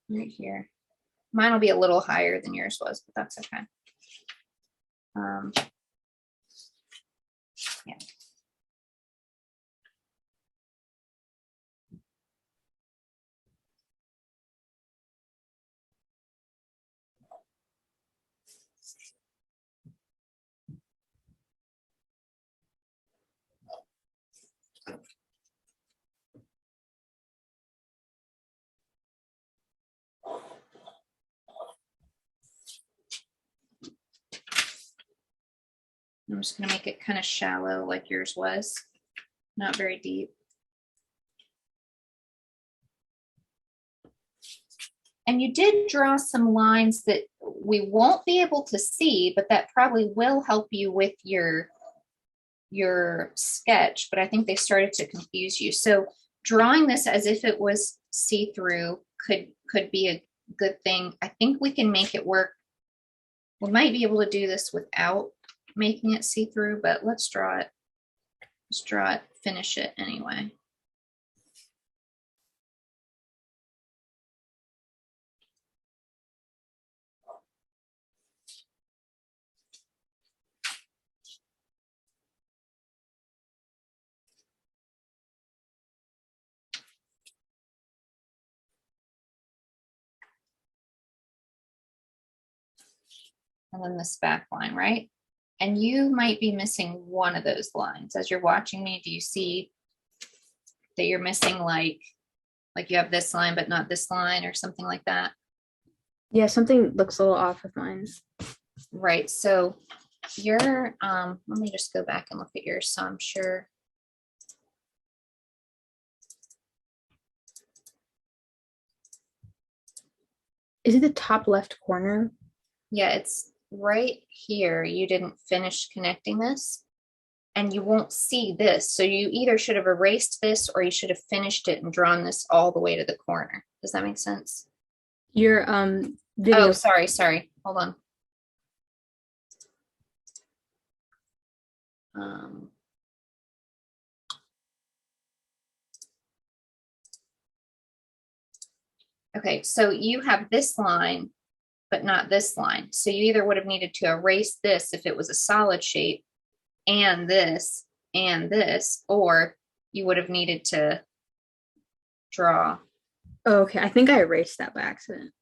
right here. Mine will be a little higher than yours was, but that's okay. Yeah. I'm just going to make it kind of shallow like yours was, not very deep. And you did draw some lines that we won't be able to see, but that probably will help you with your sketch, but I think they started to confuse you. So drawing this as if it was see-through could be a good thing. I think we can make it work. We might be able to do this without making it see-through, but let's draw it. Let's draw it, finish it anyway. And then this back line, right? And you might be missing one of those lines. As you're watching me, do you see that you're missing like you have this line, but not this line or something like that? Yeah, something looks a little off with mine. Right, so your, let me just go back and look at yours, so I'm sure. Is it the top left corner? Yeah, it's right here. You didn't finish connecting this and you won't see this. So you either should have erased this or you should have finished it and drawn this all the way to the corner. Does that make sense? Your video. Oh, sorry. Hold on. Okay, so you have this line, but not this line. So you either would have needed to erase this if it was a solid shape and this, or you would have needed to draw. Oh, okay, I think I erased that by accident.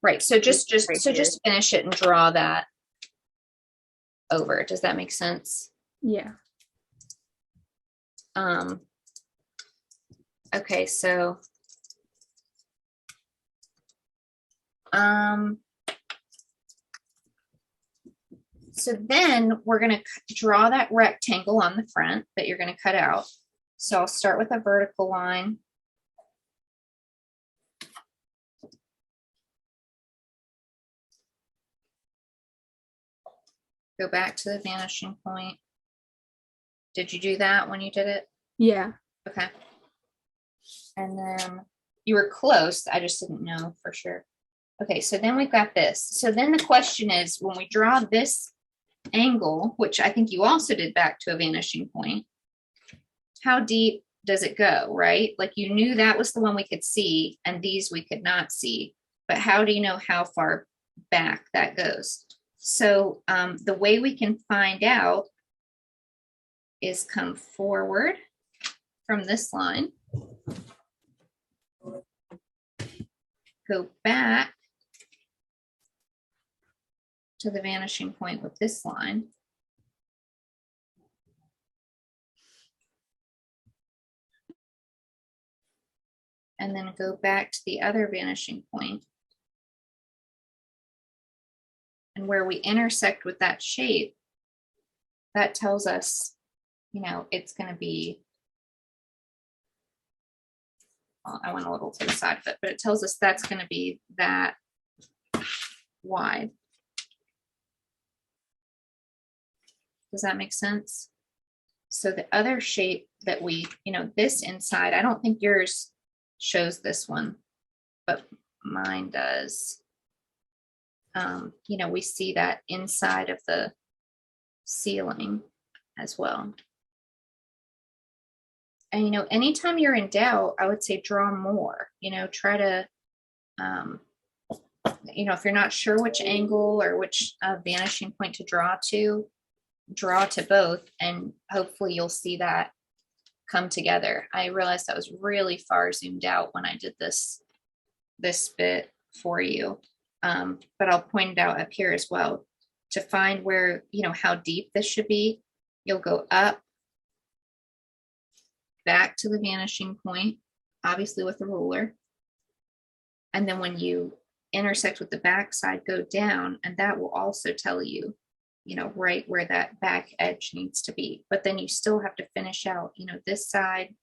Right, so just Right finish it and draw that over. Does that make sense? Yeah. Okay, so so then we're going to draw that rectangle on the front that you're going to cut out. So I'll start with a vertical line. Go back to the vanishing point. Did you do that when you did it? Yeah. Okay. And then you were close. I just didn't know for sure. Okay, so then we've got this. So then the question is, when we draw this angle, which I think you also did back to a vanishing point, how deep does it go, right? Like you knew that was the one we could see and these we could not see, but how do you know how far back that goes? So the way we can find out is come forward from this line, go back to the vanishing point with this line, and then go back to the other vanishing point. And where we intersect with that shape, that tells us, you know, it's going to be, well, I went a little to the side of it, but it tells us that's going to be that wide. Does that make sense? So the other shape that we, you know, this inside, I don't think yours shows this one, but mine does. You know, we see that inside of the ceiling as well. And, you know, anytime you're in doubt, I would say draw more, you know, try to If you're not sure which angle or which vanishing point to draw to both, and hopefully you'll see that come together. I realized that was really far zoomed out when I did this bit for you. But I'll point it out up here as well. To find where, how deep this should be, you'll go up, back to the vanishing point, obviously with the ruler. And then when you intersect with the back side, go down, and that will also tell you, right where that back edge needs to be. But then you still have to finish out, this side,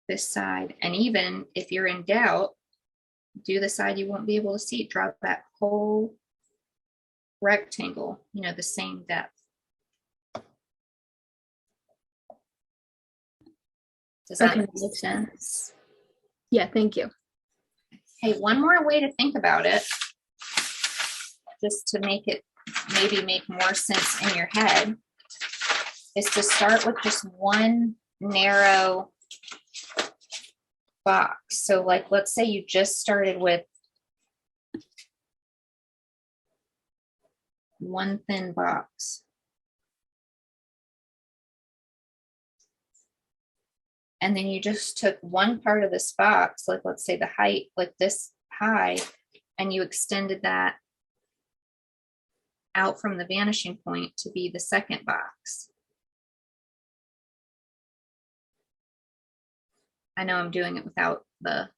and even if you're in doubt, do the side you won't be able to see. Draw that whole rectangle, the same depth. Does that Okay, make makes sense? Yeah, thank you. Hey, one more way to think about it, just to make it maybe make more sense in your head, is to start with just one narrow box. So like, let's say you just started with one thin box. And then you just took one part of this box, like let's say the height, like this high, and you extended that out from the vanishing point to be the second box. I know I'm doing it without the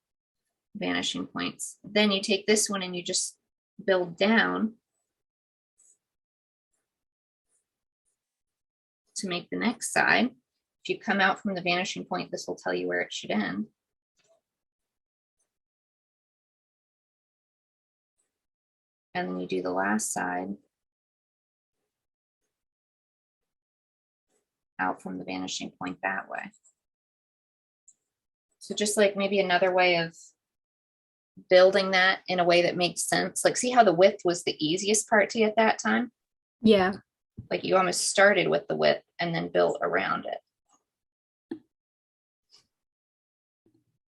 vanishing points. Then you take this one and you just build down to make the next side. If you come out from the vanishing point, this will tell you where it should end. And then you do the last side out from the vanishing point that way. So just like maybe another way of building that in a way that makes sense. Like, see how the width was the easiest part to get that time? Yeah. Like you almost started with the width and then built around it.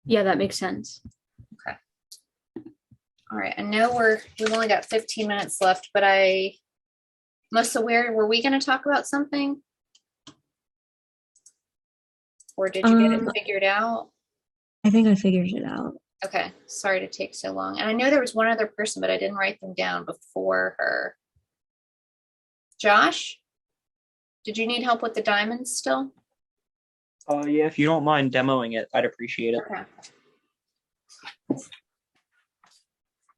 Yeah, that makes sense. Okay. All right. I know we've only got 15 minutes left, but Melissa, were we going to talk about something? Or did you get it figured out? I think I figured it out. Okay. Sorry to take so long. And I know there was one other person, but I didn't write them down before her. Josh, did you need help with the diamonds still? Yeah, if you don't mind demoing it, I'd appreciate it. Okay.